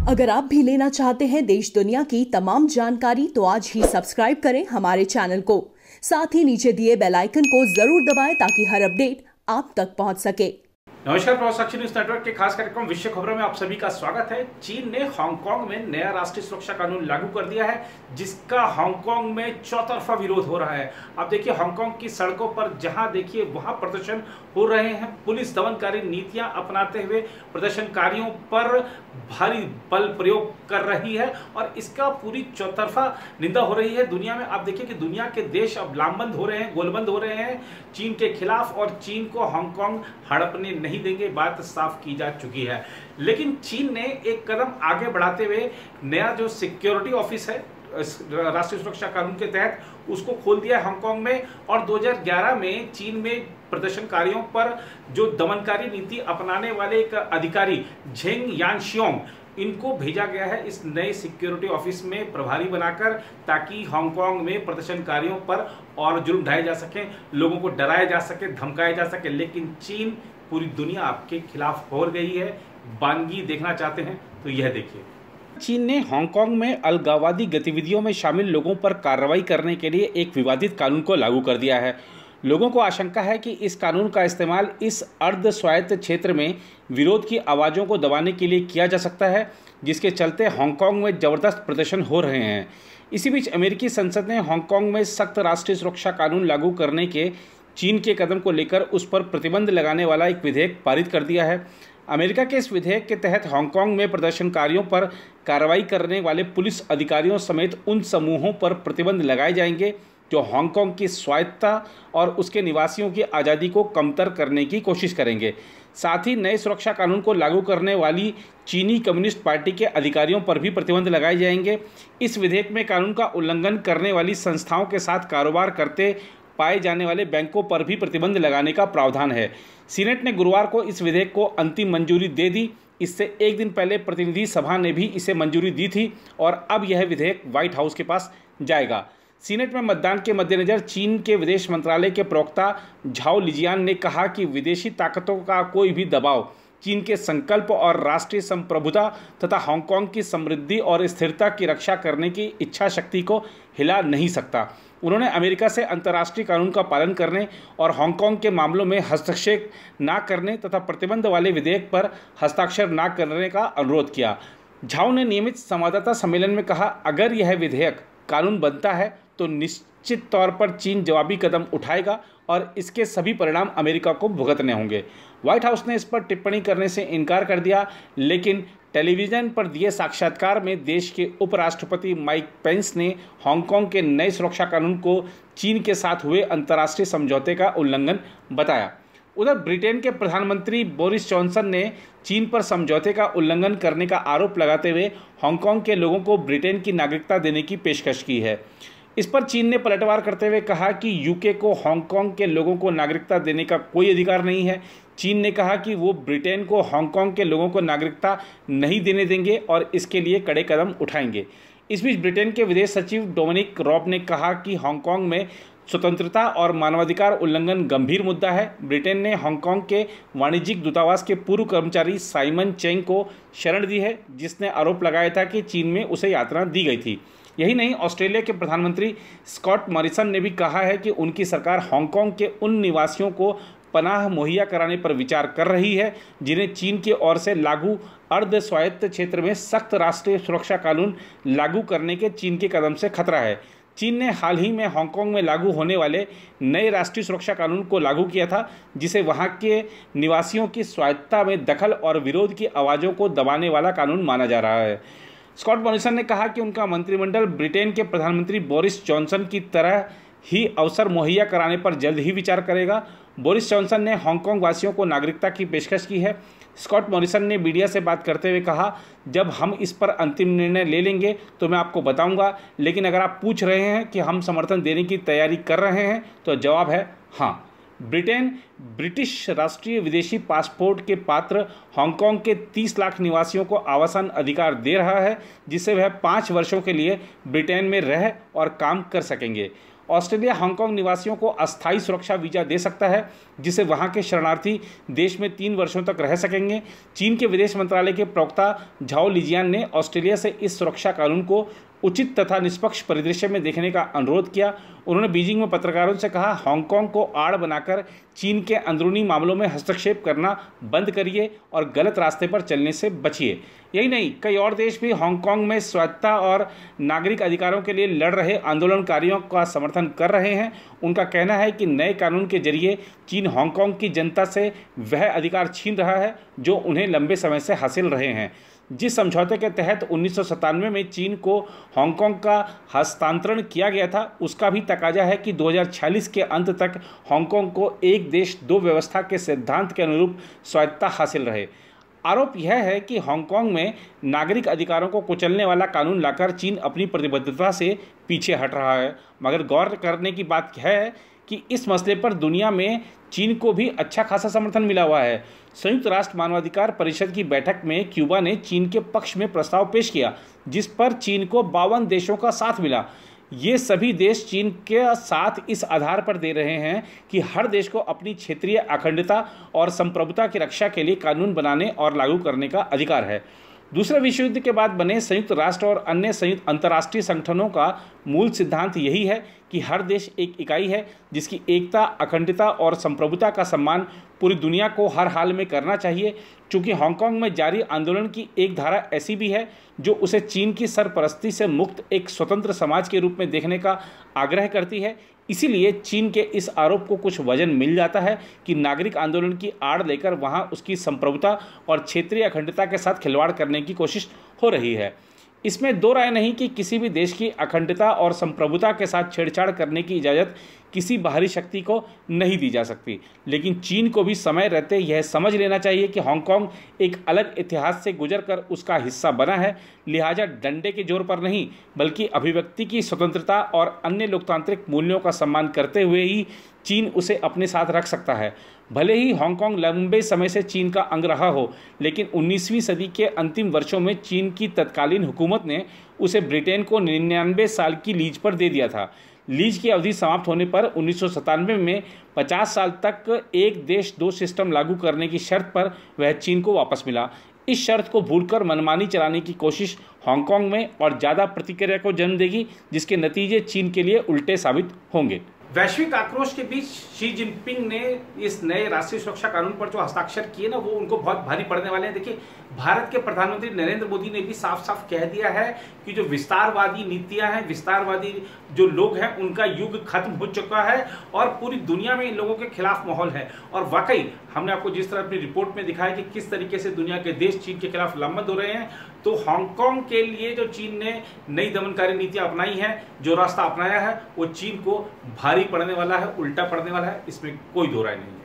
अगर आप भी लेना चाहते हैं देश दुनिया की तमाम जानकारी तो आज ही सब्सक्राइब करें हमारे चैनल को। साथ ही नीचे दिए बेल आइकन को जरूर दबाएं ताकि हर अपडेट आप तक पहुंच सके। नमस्कार, प्रवासी न्यूज नेटवर्क के खास कार्यक्रम विश्व खबरों में आप सभी का स्वागत है। चीन ने हांगकांग में नया राष्ट्रीय सुरक्षा कानून लागू कर दिया है, जिसका हांगकांग में चौतरफा विरोध हो रहा है। आप देखिए, हांगकांग की सड़कों पर जहां देखिए वहां प्रदर्शन हो रहे हैं। पुलिस दमनकारी नीतियां अपनाते हुए प्रदर्शनकारियों पर भारी बल प्रयोग कर रही है और इसका पूरी चौतरफा निंदा हो रही है दुनिया में। आप देखिए कि दुनिया के देश अब लामबंद हो रहे हैं, गोलबंद हो रहे हैं चीन के खिलाफ, और चीन को हांगकांग हड़पने नहीं देंगे, बात साफ की जा चुकी है। लेकिन चीन ने एक कदम आगे बढ़ाते हुए नया जो सिक्योरिटी ऑफिस है राष्ट्रीय सुरक्षा कानून के तहत, उसको खोल दिया है हांगकांग में। और 2011 में चीन में प्रदर्शनकारियों पर जो दमनकारी नीति अपनाने वाले एक अधिकारी झेंग यानशियोंग, इनको भेजा गया है इस नए सिक्योरिटी ऑफिस में प्रभारी बनाकर, ताकि हांगकांग में प्रदर्शनकारियों पर और जुल्म ढाए जा सके, लोगों को डराया जा सके, धमकाया जा सके। लेकिन चीन पूरी दुनिया आपके खिलाफ हो गई है। बानगी देखना चाहते हैं तो यह देखिए। चीन ने हांगकांग में अलगाववादी गतिविधियों में शामिल लोगों पर कार्रवाई करने के लिए एक विवादित कानून को लागू कर दिया है। लोगों को आशंका है कि इस कानून का इस्तेमाल इस अर्ध स्वायत्त क्षेत्र में विरोध की आवाज़ों को दबाने के लिए किया जा सकता है, जिसके चलते हांगकांग में ज़बरदस्त प्रदर्शन हो रहे हैं। इसी बीच अमेरिकी संसद ने हांगकांग में सख्त राष्ट्रीय सुरक्षा कानून लागू करने के चीन के कदम को लेकर उस पर प्रतिबंध लगाने वाला एक विधेयक पारित कर दिया है। अमेरिका के इस विधेयक के तहत हांगकांग में प्रदर्शनकारियों पर कार्रवाई करने वाले पुलिस अधिकारियों समेत उन समूहों पर प्रतिबंध लगाए जाएंगे जो हांगकांग की स्वायत्तता और उसके निवासियों की आज़ादी को कमतर करने की कोशिश करेंगे। साथ ही नए सुरक्षा कानून को लागू करने वाली चीनी कम्युनिस्ट पार्टी के अधिकारियों पर भी प्रतिबंध लगाए जाएंगे। इस विधेयक में कानून का उल्लंघन करने वाली संस्थाओं के साथ कारोबार करते पाए जाने वाले बैंकों पर भी प्रतिबंध लगाने का प्रावधान है। सीनेट ने गुरुवार को इस विधेयक को अंतिम मंजूरी दे दी। इससे एक दिन पहले प्रतिनिधि सभा ने भी इसे मंजूरी दी थी और अब यह विधेयक व्हाइट हाउस के पास जाएगा। सीनेट में मतदान के मद्देनज़र चीन के विदेश मंत्रालय के प्रवक्ता झाओ लिजियान ने कहा कि विदेशी ताकतों का कोई भी दबाव चीन के संकल्प और राष्ट्रीय संप्रभुता तथा हांगकांग की समृद्धि और स्थिरता की रक्षा करने की इच्छा शक्ति को हिला नहीं सकता। उन्होंने अमेरिका से अंतर्राष्ट्रीय कानून का पालन करने और हांगकांग के मामलों में हस्तक्षेप न करने तथा प्रतिबंध वाले विधेयक पर हस्ताक्षर न करने का अनुरोध किया। झाओ ने नियमित संवाददाता सम्मेलन में कहा, अगर यह विधेयक कानून बनता है तो निश्चित तौर पर चीन जवाबी कदम उठाएगा और इसके सभी परिणाम अमेरिका को भुगतने होंगे। व्हाइट हाउस ने इस पर टिप्पणी करने से इनकार कर दिया, लेकिन टेलीविज़न पर दिए साक्षात्कार में देश के उपराष्ट्रपति माइक पेंस ने हांगकांग के नए सुरक्षा कानून को चीन के साथ हुए अंतर्राष्ट्रीय समझौते का उल्लंघन बताया। उधर ब्रिटेन के प्रधानमंत्री बोरिस जॉनसन ने चीन पर समझौते का उल्लंघन करने का आरोप लगाते हुए हांगकांग के लोगों को ब्रिटेन की नागरिकता देने की पेशकश की है। इस पर चीन ने पलटवार करते हुए कहा कि यूके को हांगकांग के लोगों को नागरिकता देने का कोई अधिकार नहीं है। चीन ने कहा कि वो ब्रिटेन को हांगकांग के लोगों को नागरिकता नहीं देने देंगे और इसके लिए कड़े कदम उठाएंगे। इस बीच ब्रिटेन के विदेश सचिव डोमिनिक रॉब ने कहा कि हांगकांग में स्वतंत्रता और मानवाधिकार उल्लंघन गंभीर मुद्दा है। ब्रिटेन ने हांगकांग के वाणिज्यिक दूतावास के पूर्व कर्मचारी साइमन चेंग को शरण दी है, जिसने आरोप लगाया था कि चीन में उसे यात्रा दी गई थी। यही नहीं, ऑस्ट्रेलिया के प्रधानमंत्री स्कॉट मॉरिसन ने भी कहा है कि उनकी सरकार हांगकांग के उन निवासियों को पनाह मुहैया कराने पर विचार कर रही है जिन्हें चीन की ओर से लागू अर्ध स्वायत्त क्षेत्र में सख्त राष्ट्रीय सुरक्षा कानून लागू करने के चीन के कदम से खतरा है। चीन ने हाल ही में हांगकांग में लागू होने वाले नए राष्ट्रीय सुरक्षा कानून को लागू किया था, जिसे वहां के निवासियों की स्वायत्तता में दखल और विरोध की आवाज़ों को दबाने वाला कानून माना जा रहा है। स्कॉट मॉरिसन ने कहा कि उनका मंत्रिमंडल ब्रिटेन के प्रधानमंत्री बोरिस जॉनसन की तरह ही अवसर मुहैया कराने पर जल्द ही विचार करेगा। बोरिस जॉनसन ने हांगकांग वासियों को नागरिकता की पेशकश की है। स्कॉट मॉरिसन ने मीडिया से बात करते हुए कहा, जब हम इस पर अंतिम निर्णय ले लेंगे तो मैं आपको बताऊंगा, लेकिन अगर आप पूछ रहे हैं कि हम समर्थन देने की तैयारी कर रहे हैं तो जवाब है हाँ। ब्रिटेन ब्रिटिश राष्ट्रीय विदेशी पासपोर्ट के पात्र हांगकांग के 30 लाख निवासियों को आवासन अधिकार दे रहा है, जिससे वह 5 वर्षों के लिए ब्रिटेन में रह और काम कर सकेंगे। ऑस्ट्रेलिया हांगकांग निवासियों को अस्थायी सुरक्षा वीज़ा दे सकता है, जिससे वहां के शरणार्थी देश में 3 वर्षों तक रह सकेंगे। चीन के विदेश मंत्रालय के प्रवक्ता झाओ लिजियान ने ऑस्ट्रेलिया से इस सुरक्षा कानून को उचित तथा निष्पक्ष परिदृश्य में देखने का अनुरोध किया। उन्होंने बीजिंग में पत्रकारों से कहा, हांगकांग को आड़ बनाकर चीन के अंदरूनी मामलों में हस्तक्षेप करना बंद करिए और गलत रास्ते पर चलने से बचिए। यही नहीं, कई और देश भी हांगकांग में स्वायत्तता और नागरिक अधिकारों के लिए लड़ रहे आंदोलनकारियों का समर्थन कर रहे हैं। उनका कहना है कि नए कानून के जरिए चीन हांगकांग की जनता से वह अधिकार छीन रहा है जो उन्हें लंबे समय से हासिल रहे हैं। जिस समझौते के तहत 1997 में चीन को हांगकांग का हस्तांतरण किया गया था, उसका भी तकाजा है कि 2046 के अंत तक हांगकांग को एक देश दो व्यवस्था के सिद्धांत के अनुरूप स्वायत्तता हासिल रहे। आरोप यह है कि हांगकांग में नागरिक अधिकारों को कुचलने वाला कानून लाकर चीन अपनी प्रतिबद्धता से पीछे हट रहा है। मगर गौर करने की बात है कि इस मसले पर दुनिया में चीन को भी अच्छा खासा समर्थन मिला हुआ है। संयुक्त राष्ट्र मानवाधिकार परिषद की बैठक में क्यूबा ने चीन के पक्ष में प्रस्ताव पेश किया, जिस पर चीन को 52 देशों का साथ मिला। ये सभी देश चीन के साथ इस आधार पर दे रहे हैं कि हर देश को अपनी क्षेत्रीय अखंडता और संप्रभुता की रक्षा के लिए कानून बनाने और लागू करने का अधिकार है। दूसरे विश्व युद्ध के बाद बने संयुक्त राष्ट्र और अन्य संयुक्त अंतर्राष्ट्रीय संगठनों का मूल सिद्धांत यही है कि हर देश एक इकाई है जिसकी एकता, अखंडता और संप्रभुता का सम्मान पूरी दुनिया को हर हाल में करना चाहिए। चूँकि हांगकांग में जारी आंदोलन की एक धारा ऐसी भी है जो उसे चीन की सरपरस्ती से मुक्त एक स्वतंत्र समाज के रूप में देखने का आग्रह करती है, इसीलिए चीन के इस आरोप को कुछ वजन मिल जाता है कि नागरिक आंदोलन की आड़ लेकर वहां उसकी संप्रभुता और क्षेत्रीय अखंडता के साथ खिलवाड़ करने की कोशिश हो रही है। इसमें दो राय नहीं कि किसी भी देश की अखंडता और संप्रभुता के साथ छेड़छाड़ करने की इजाज़त किसी बाहरी शक्ति को नहीं दी जा सकती, लेकिन चीन को भी समय रहते यह समझ लेना चाहिए कि हांगकांग एक अलग इतिहास से गुजरकर उसका हिस्सा बना है। लिहाजा डंडे के जोर पर नहीं बल्कि अभिव्यक्ति की स्वतंत्रता और अन्य लोकतांत्रिक मूल्यों का सम्मान करते हुए ही चीन उसे अपने साथ रख सकता है। भले ही हांगकांग लंबे समय से चीन का अंग रहा हो, लेकिन 19वीं सदी के अंतिम वर्षों में चीन की तत्कालीन हुकूमत ने उसे ब्रिटेन को 99 साल की लीज पर दे दिया था। लीज की अवधि समाप्त होने पर 1997 में 50 साल तक एक देश दो सिस्टम लागू करने की शर्त पर वह चीन को वापस मिला। इस शर्त को भूलकर मनमानी चलाने की कोशिश हांगकांग में और ज़्यादा प्रतिक्रिया को जन्म देगी, जिसके नतीजे चीन के लिए उल्टे साबित होंगे। वैश्विक आक्रोश के बीच शी जिनपिंग ने इस नए राष्ट्रीय सुरक्षा कानून पर जो हस्ताक्षर किए ना, वो उनको बहुत भारी पड़ने वाले हैं। देखिए, भारत के प्रधानमंत्री नरेंद्र मोदी ने भी साफ साफ कह दिया है कि जो विस्तारवादी नीतियां हैं, विस्तारवादी जो लोग हैं, उनका युग खत्म हो चुका है और पूरी दुनिया में इन लोगों के खिलाफ माहौल है। और वाकई हमने आपको जिस तरह अपनी रिपोर्ट में दिखाया कि किस तरीके से दुनिया के देश चीन के खिलाफ लामबंद हो रहे हैं, तो हांगकांग के लिए जो चीन ने नई दमनकारी नीतियां अपनाई हैं, जो रास्ता अपनाया है, वो चीन को भारी पड़ने वाला है, उल्टा पड़ने वाला है, इसमें कोई दो राय नहीं।